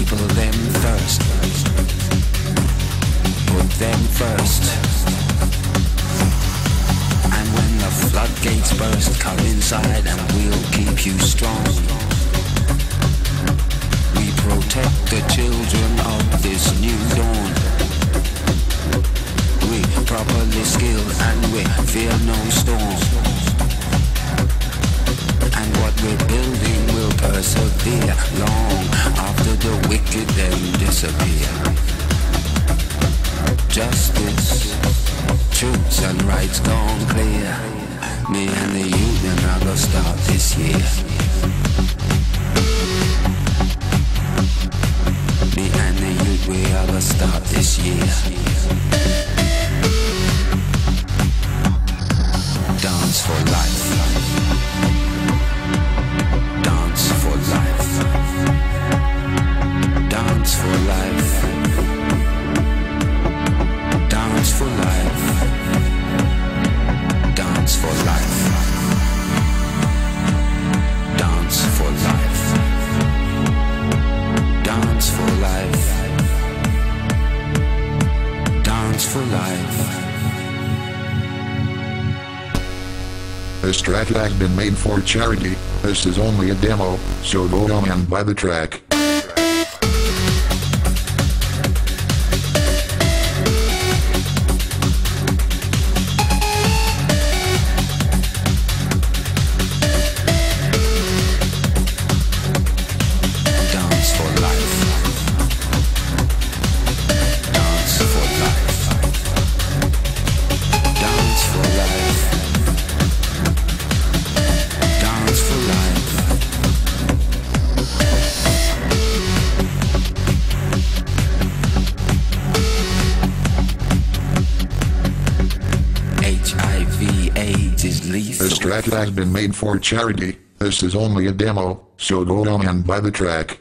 people them first. Put them first. And when the floodgates burst, come inside and we'll keep you strong. We protect the children of this new dawn. We properly skilled and we fear no storm. And what we're building will persevere long after the wicked them disappear. Justice, truths and rights gone clear. Me and the union are gonna start this year. Me and the youth, we are gonna start this year. Dance for life. Dance for life. Dance for life. Dance for life. Dance for life. Dance for life. Dance for life. Dance for life. This track has been made for charity. This is only a demo, so go on and buy the track. Dance for life. Dance for life. Dance for life. Dance for life. HIV/AIDS is lethal. This track has been made for charity. This is only a demo, so go on and buy the track.